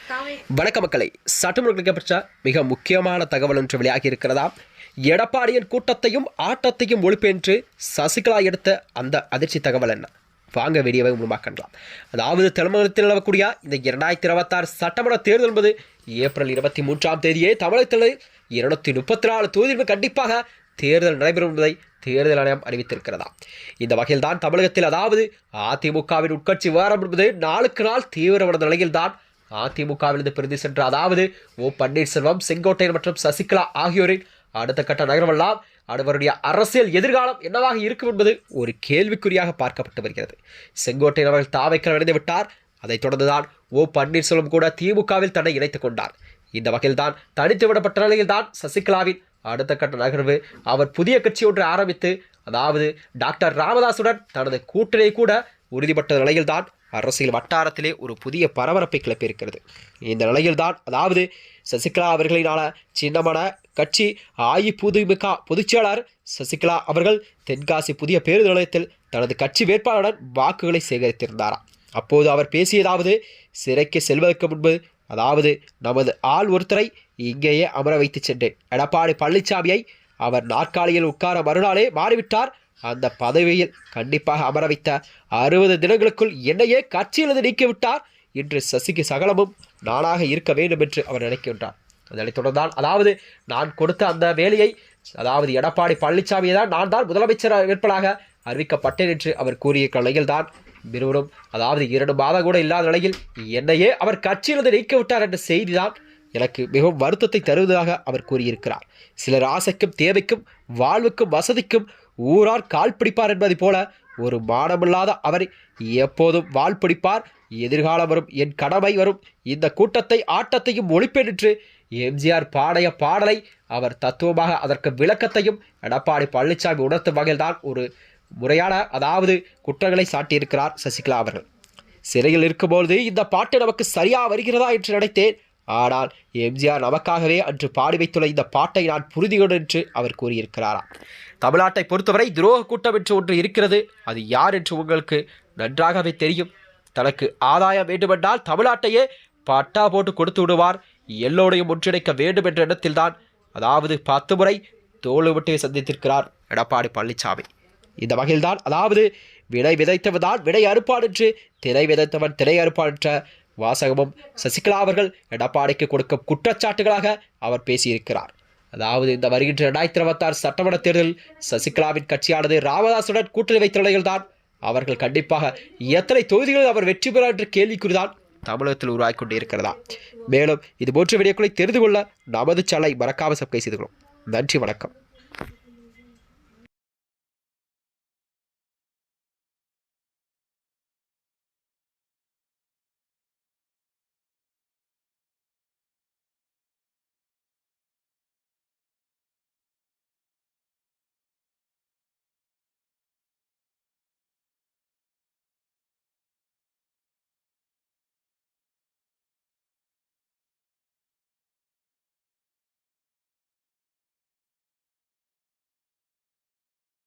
வணக்க மக்களை, சட்டமன்ற மிக முக்கியமான தகவல் ஒன்று வெளியாகி இருக்கிறதா? எடப்பாடியின் கூட்டத்தையும் ஆட்டத்தையும் ஒழிப்பென்று சசிகலா எடுத்த அந்த அதிர்ச்சி தகவல் என்ன? வாங்க வீடியோவை உருவாக்கலாம். அதாவது தமிழகத்தில் நிலவக்கூடிய இந்த 2026 சட்டமன்ற தேர்தல் என்பது ஏப்ரல் 23 தமிழகத்தில் 234 தொகுதிகள் கண்டிப்பாக தேர்தல் நடைபெறும் என்பதை தேர்தல் ஆணையம் அறிவித்திருக்கிறதா? இந்த வகையில் தான் தமிழகத்தில் அதாவது அதிமுகவின் உட்கட்சி விவகாரம் என்பது நாளுக்கு நாள் தீவிரமடைந்த நிலையில் தான் அதிமுகவிலிருந்து பிரிந்து சென்ற அதாவது ஓ பன்னீர்செல்வம், செங்கோட்டையன் மற்றும் சசிகலா ஆகியோரின் அடுத்த கட்ட நகர்வெல்லாம் அவருடைய அரசியல் எதிர்காலம் என்னவாக இருக்கும் என்பது ஒரு கேள்விக்குறியாக பார்க்கப்பட்டு வருகிறது. செங்கோட்டையன் அவர்கள் தாவைக்கு அடைந்து விட்டார். அதைத் தொடர்ந்துதான் ஓ பன்னீர்செல்வம் கூட திமுகவில் தன்னை இணைத்துக் கொண்டார். இந்த வகையில் தான் தனித்து விடப்பட்ட நிலையில் தான் சசிகலாவின் அடுத்த கட்ட நகர்வு அவர் புதிய கட்சி ஒன்று ஆரம்பித்து அதாவது டாக்டர் ராமதாசுடன் தனது கூட்டணியை கூட உறுதிப்பட்ட நிலையில்தான் அரசியல் வட்டாரத்திலே ஒரு புதிய பரபரப்பை கிளப்பியிருக்கிறது. இந்த நிலையில்தான் அதாவது சசிகலா அவர்களினால சின்னமான கட்சி அஇஅதிமுக பொதுச்செயலாளர் சசிகலா அவர்கள் தென்காசி புதிய பேருந்து நிலையத்தில் தனது கட்சி வேட்பாளருடன் வாக்குகளை சேகரித்திருந்தாராம். அப்போது அவர் பேசியதாவது, சிறைக்கு செல்வதற்கு முன்பு அதாவது நமது ஆள் ஒருத்தரை இங்கேயே அமர வைத்து சென்றேன். எடப்பாடி பழனிசாமியை அவர் நாற்காலியில் உட்கார மறுநாளே மாறிவிட்டார். அந்த பதவியில் கண்டிப்பாக அமர வைத்த 60 தினங்களுக்குள் என்னையே கட்சியிலிருந்து நீக்கிவிட்டார். இன்று சசிக்கு சகலமும் நானாக இருக்க வேண்டும் என்று அவர் நினைக்கின்றார். அதனைத் தொடர்ந்தான் அதாவது நான் கொடுத்த அந்த வேலையை அதாவது எடப்பாடி பழனிசாமியை தான் நான் தான் முதலமைச்சர் வேட்பாளராக அறிவிக்கப்பட்டேன் என்று அவர் கூறிய நிலையில் தான் இருவரும் அதாவது 2 மாதம் கூட இல்லாத நிலையில் என்னையே அவர் கட்சியிலிருந்து நீக்கிவிட்டார் என்ற செய்திதான் எனக்கு மிகவும் வருத்தத்தை தருவதாக அவர் கூறியிருக்கிறார். சிலர் ஆசைக்கும் தேவைக்கும் வாழ்வுக்கும் வசதிக்கும் ஊரார் கால் பிடிப்பார் என்பதை போல ஒரு மானமில்லாத அவரை எப்போதும் வால் பிடிப்பார். எதிர்காலம் வரும், என் கடமை வரும், இந்த கூட்டத்தை ஆட்டத்தையும் ஒழிப்பேன் என்று எம்ஜிஆர் பாடைய பாடலை அவர் தத்துவமாக அதற்கு விளக்கத்தையும் எடப்பாடி பழனிசாமி உணர்த்தும் வகையில் தான் ஒரு முறையான அதாவது குற்றங்களை சாட்டியிருக்கிறார் சசிகலா அவர்கள். சிறையில் இருக்கும்போது இந்த பாட்டு நமக்கு சரியா வருகிறதா என்று நினைத்தேன். ஆனால் எம்ஜிஆர் நமக்காகவே அன்று பாடி வைத்துள்ள இந்த பாட்டை நான் புரிந்துகொண்டு என்று அவர் கூறியிருக்கிறாராம். தமிழ்நாட்டை பொறுத்தவரை துரோக கூட்டம் என்று ஒன்று இருக்கிறது. அது யார் என்று உங்களுக்கு நன்றாகவே தெரியும். தனக்கு ஆதாயம் வேண்டுமென்றால் தமிழ்நாட்டையே பட்டா போட்டு கொடுத்து விடுவார். எல்லோரையும் ஒன்றிணைக்க வேண்டும் என்ற இடத்தில்தான் அதாவது 10 முறை தோல்வியை சந்தித்திருக்கிறார் எடப்பாடி பழனிசாமி. இந்த வகையில்தான் அதாவது வினை விதைத்தவன் தான் வினை அறுப்பான் என்று திரை விதைத்தவன் திரை அறுப்பான் என்ற வாசகமும் சசிகலா அவர்கள் எடப்பாடிக்கு கொடுக்கும் குற்றச்சாட்டுகளாக அவர் பேசியிருக்கிறார். அதாவது இந்த வருகின்ற 2026 சட்டமன்ற தேர்தலில் சசிகலாவின் கட்சியானது ராமதாசுடன் கூட்டணி வைத்த நிலையில்தான் அவர்கள் கண்டிப்பாக எத்தனை தொகுதிகளில் அவர் வெற்றி பெறார் என்ற கேள்விக்குறிதான் தமிழகத்தில் உருவாகி கொண்டு இருக்கிறதா? மேலும் இது போன்ற வீடியோக்களை தெரிந்து கொள்ள நமது சேனலை மறக்காமல் சப்ஸ்கிரைப் செய்து கொள்ளும். நன்றி, வணக்கம்.